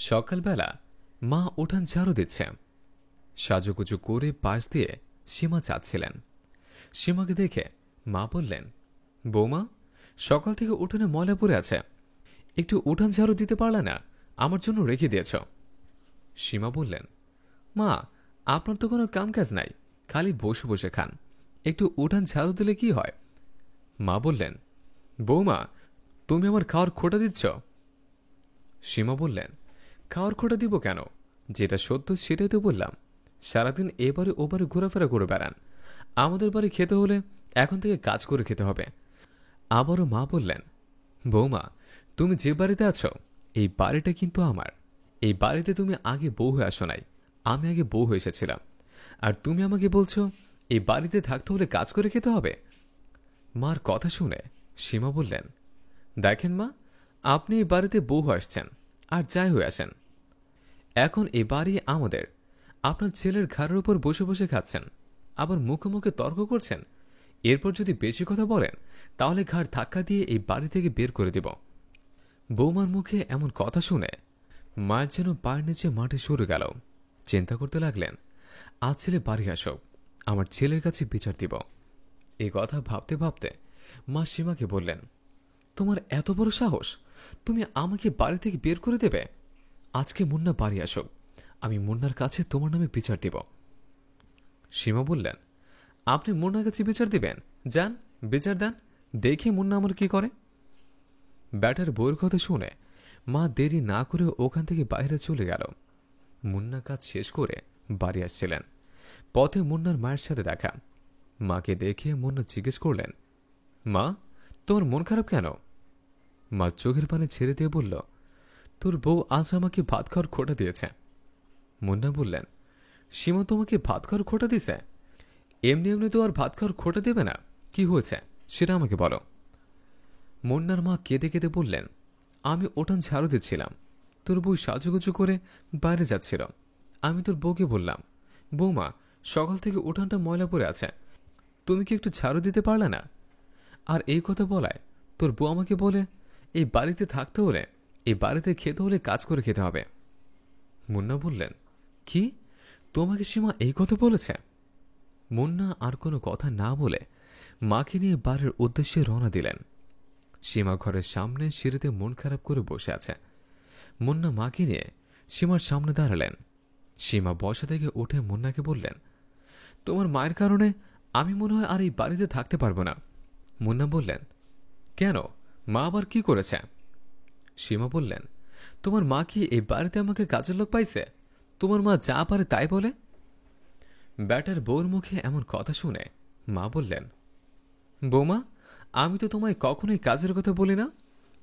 সকালবেলা মা উঠান ঝাড়ু দিচ্ছে। সাজুগুজু করে পাশ দিয়ে সীমা যাচ্ছিলেন। সীমাকে দেখে মা বললেন, বৌমা, সকাল থেকে উঠানে ময়লা পড়ে আছে, একটু উঠান ঝাড়ু দিতে পারলে না? আমার জন্য রেখে দিয়েছ। সীমা বললেন, মা, আপনার তো কোনো কাম কাজ নাই, খালি বসে বসে খান, একটু উঠান ঝাড়ু দিলে কি হয়? মা বললেন, বৌমা, তুমি আমার খাওয়ার খোটা দিচ্ছ। সীমা বললেন, খাওয়ার খোটা দিব কেন? যেটা সত্য সেটাই তো বললাম। সারাদিন এবারে ওবারে ঘোরাফেরা করে বেড়ান, আমাদের বাড়ি খেতে হলে এখন থেকে কাজ করে খেতে হবে। আবারও মা বললেন, বৌমা, তুমি যে বাড়িতে আছো এই বাড়িটা কিন্তু আমার। এই বাড়িতে তুমি আগে বউ হয়ে আসো নাই, আমি আগে বউ হয়ে এসেছিলাম। আর তুমি আমাকে বলছো এই বাড়িতে থাকতে হলে কাজ করে খেতে হবে। মার কথা শুনে সীমা বললেন, দেখেন মা, আপনি এই বাড়িতে বউ হয়ে আসছেন আর যাই হয়ে আসেন, এখন এই বাড়ি আমাদের। আপনার ছেলের ঘাড়ের উপর বসে বসে খাচ্ছেন, আবার মুখে মুখে তর্ক করছেন। এরপর যদি বেশি কথা বলেন তাহলে ঘাড় ধাক্কা দিয়ে এই বাড়ি থেকে বের করে দিব। বৌমার মুখে এমন কথা শুনে মায়ের যেন পায়ের নিচে মাটি সরে গেল। চিন্তা করতে লাগলেন, আজ ছেলে বাড়ি আসুক, আমার ছেলের কাছে বিচার দিব। এই কথা ভাবতে ভাবতে মা সীমাকে বললেন, তোমার এত বড় সাহস, তুমি আমাকে বাড়ি থেকে বের করে দেবে? আজকে মুন্না বাড়ি আসুক, আমি মুন্নার কাছে তোমার নামে বিচার দিব। সীমা বললেন, আপনি মুন্নার কাছে বিচার দিবেন? যান, বিচার দেন, দেখি মুন্না আমার কি করে। ব্যাটার বইয়ের কথা শুনে মা দেরি না করে ওখান থেকে বাইরে চলে গেল। মুন্না কাজ শেষ করে বাড়ি আসছিলেন। পথে মুন্নার মায়ের সাথে দেখা। মাকে দেখে মুন্না জিজ্ঞেস করলেন, মা, তোমার মন খারাপ কেন? মা চোখের পানি ছেড়ে দিয়ে বলল, তোর বউ আজ আমাকে ভাত খাওয়ার খোটা দিয়েছে। মুন্না বললেন, সীমা তোমাকে ভাত খাওয়ার খোটা দিছে? এমনি এমনি তো আর ভাত খাওয়ার খোটা দেবে না, কি হয়েছে সেটা আমাকে বলো। মুন্নার মা কেঁদে কেঁদে বললেন, আমি উঠান ঝাড়ু দিচ্ছিলাম, তোর বউ সাজুগুজু করে বাইরে যাচ্ছিল। আমি তোর বউকে বললাম, বৌমা, সকাল থেকে উঠানটা ময়লা পড়ে আছে, তুমি কি একটু ঝাড়ু দিতে পারলে না? আর এই কথা বলায় তোর বউ আমাকে বলে, এই বাড়িতে থাকতে হলে, এই বাড়িতে খেতে হলে কাজ করে খেতে হবে। মুন্না বললেন, কি, তোমাকে সীমা এই কথা বলেছে? মুন্না আর কোনো কথা না বলে মাকে নিয়ে বাড়ির উদ্দেশ্যে রওনা দিলেন। সীমা ঘরের সামনে সিঁড়িতে মন খারাপ করে বসে আছে। মুন্না মাকে নিয়ে সীমার সামনে দাঁড়ালেন। সীমা বসা থেকে উঠে মুন্নাকে বললেন, তোমার মায়ের কারণে আমি মনে হয় আর এই বাড়িতে থাকতে পারবো না। মুন্না বললেন, কেন, মা আবার কি করেছে? সীমা বললেন, তোমার মা কি এই বাড়িতে আমাকে কাজের লোক পাইছে? তোমার মা যা পারে তাই বলে। ব্যাটার বউর মুখে এমন কথা শুনে মা বললেন, বৌমা, আমি তো তোমায় কখনোই কাজের কথা বলি না।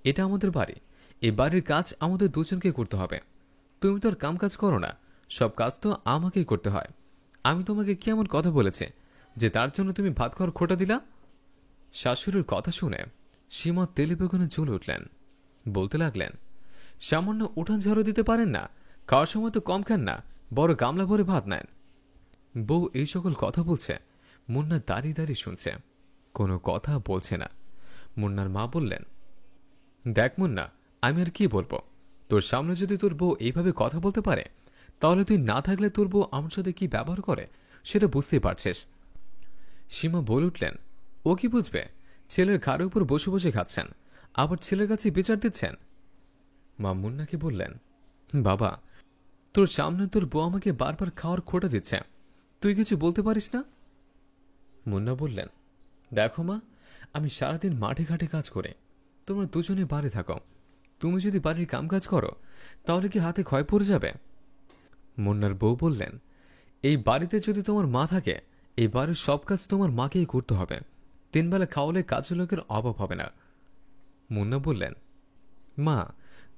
এটা আমাদের বাড়ি, এই বাড়ির কাজ আমাদের দুজনকে করতে হবে। তুমি তো আর কাম কাজ করো না, সব কাজ তো আমাকেই করতে হয়। আমি তোমাকে কি এমন কথা বলেছি যে তার জন্য তুমি ভাত খাওয়ার খোটা দিলা? শাশুড়ির কথা শুনে সীমা তেলে বেগুনে জ্বলে উঠলেন। বলতে লাগলেন, সামান্য উঠান ঝাড়ু দিতে পারেন না? খাওয়ার সময় তো কম খান না, বড় গামলা ভরে ভাত নেন। বউ এই সকল কথা বলছে, মুন্না দাঁড়িয়ে দাঁড়িয়ে শুনছে, কোনো কথা বলছে না। মুন্নার মা বললেন, দেখ মুন্না, আমি আর কি বলবো, তোর সামনে যদি তোর বউ এইভাবে কথা বলতে পারে তাহলে তুই না থাকলে তোর বউ আমার সাথে কি ব্যবহার করে সেটা বুঝতেই পারছিস। সীমা বলে উঠলেন, ও কি বুঝবে? ছেলের ঘাড়ের উপর বসে বসে খাচ্ছেন, আবার ছেলের কাছে বিচার দিচ্ছেন। মা মুন্নাকে বললেন, বাবা, তোর সামনে তোর বউ আমাকে বারবার খাওয়ার খোটা দিচ্ছে, তুই কিছু বলতে পারিস না? মুন্না বললেন, দেখো মা, আমি সারাদিন মাঠে ঘাটে কাজ করে, তোমরা দুজনে বাড়ি থাকো, তুমি যদি বাড়ির কাম কাজ করো তাহলে কি হাতে ক্ষয় পড়ে যাবে? মুন্নার বউ বললেন, এই বাড়িতে যদি তোমার মা থাকে এই বাড়ির সব কাজ তোমার মাকেই করতে হবে, 3 বেলা খাওয়ালে কাজের লোকের অভাব হবে না। মুন্না বললেন, মা,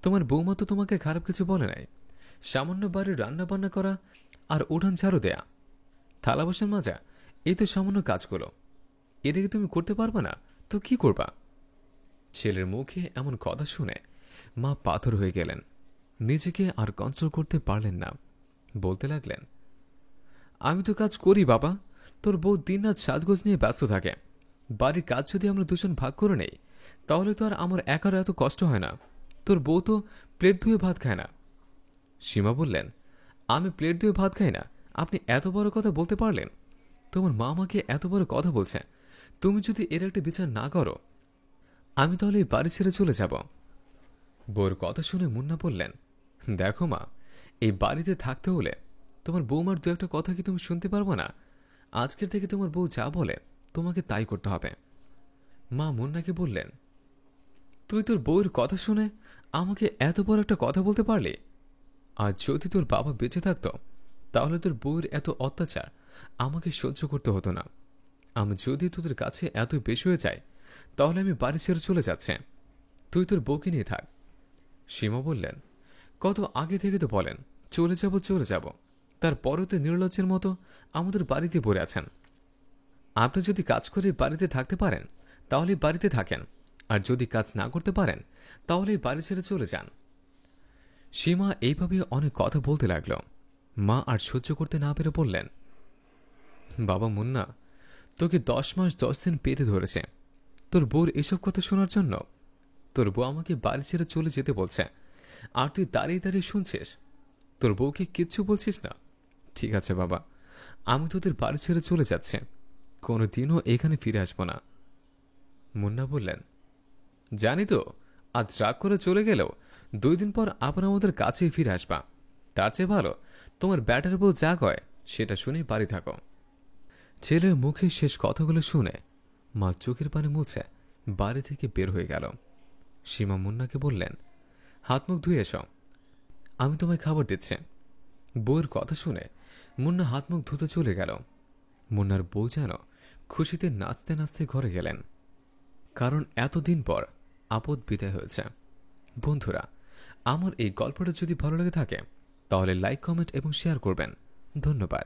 তোমার বৌমা তো তোমাকে খারাপ কিছু বলে নাই, সামান্য বাড়ির রান্না বান্না করা আর উঠান ঝাড়ু দেয়া, থালা বাসন মাজা, এই তো সামান্য কাজগুলো, এটা কি তুমি করতে পারবা না? তো কি করবা? ছেলের মুখে এমন কথা শুনে মা পাথর হয়ে গেলেন, নিজেকে আর কন্ট্রোল করতে পারলেন না। বলতে লাগলেন, আমি তো কাজ করি বাবা, তোর বউ দিন রাত সাজগোজ নিয়ে ব্যস্ত থাকে, বাড়ির কাজ যদি আমরা দুজন ভাগ করে নেই তাহলে তো আর আমার একার এত কষ্ট হয় না। তোর বউ তো প্লেট ধুয়ে ভাত খায় না, সীমা বললেন, আমি প্লেট দিয়ে ভাত খাই না, আপনি এত বড় কথা বলতে পারলেন? তোমার মা আমাকে এত বড় কথা বলছে, তুমি যদি এর একটা বিচার না করো, আমি তাহলে এই বাড়ি ছেড়ে চলে যাব। বউর কথা শুনে মুন্না বললেন, দেখো মা, এই বাড়িতে থাকতে হলে তোমার বৌমার দু একটা কথা কি তুমি শুনতে পারবো না? আজকের থেকে তোমার বউ যা বলে তোমাকে তাই করতে হবে। মা মুন্নাকে বললেন, তুই তোর বউয়ের কথা শুনে আমাকে এত বড় একটা কথা বলতে পারলি? আর যদি তোর বাবা বেঁচে থাকতো তাহলে তোর বউয়ের এত অত্যাচার আমাকে সহ্য করতে হতো না। আমি যদি তোদের কাছে এত বেশি হয়ে যায় তাহলে আমি বাড়ি ছেড়ে চলে যাচ্ছে, তুই তোর বউকে নিয়ে থাক। সীমা বললেন, কত আগে থেকে তো বলেন চলে যাব চলে যাব, তারপরেও তো নির্লজ্জের মতো আমাদের বাড়িতে পড়ে আছেন। আপনি যদি কাজ করে বাড়িতে থাকতে পারেন তাহলে বাড়িতে থাকেন, আর যদি কাজ না করতে পারেন তাহলে বাড়ি ছেড়ে চলে যান। সীমা এইভাবে অনেক কথা বলতে লাগল। মা আর সহ্য করতে না পেরে বললেন, বাবা মুন্না, তোকে 10 মাস 10 দিন পেটে ধরেছে তোর বউর এসব কথা শোনার জন্য। তোর বউ আমাকে বাড়ি ছেড়ে চলে যেতে বলছে, আর তুই দাঁড়িয়ে দাঁড়িয়ে শুনছিস, তোর বউকে কিচ্ছু বলছিস না। ঠিক আছে বাবা, আমি তোদের বাড়ি ছেড়ে চলে যাচ্ছে, কোনোদিনও এখানে ফিরে আসবো না। মুন্না বললেন, জানি তো, আজ রাগ করে চলে গেলেও 2 দিন পর আবার আমাদের কাছেই ফিরে আসবা। তার চেয়ে ভালো তোমার ব্যাটার বউ যা কয় সেটা শুনেই বাড়ি থাকো। ছেলের মুখে শেষ কথাগুলো শুনে মা চোখের পানি মুছে বাড়ি থেকে বের হয়ে গেল। সীমা মুন্নাকে বললেন, হাত মুখ ধুয়ে এসো, আমি তোমায় খাবার দিচ্ছি। বউয়ের কথা শুনে মুন্না হাত মুখ ধুতে চলে গেল। মুন্নার বউ যেন খুশিতে নাচতে নাচতে ঘরে গেলেন, কারণ এতদিন পর আপদ বিদায় হয়েছে। বন্ধুরা, আমার এই গল্পটা যদি ভালো লেগে থাকে তাহলে লাইক, কমেন্ট এবং শেয়ার করবেন। ধন্যবাদ।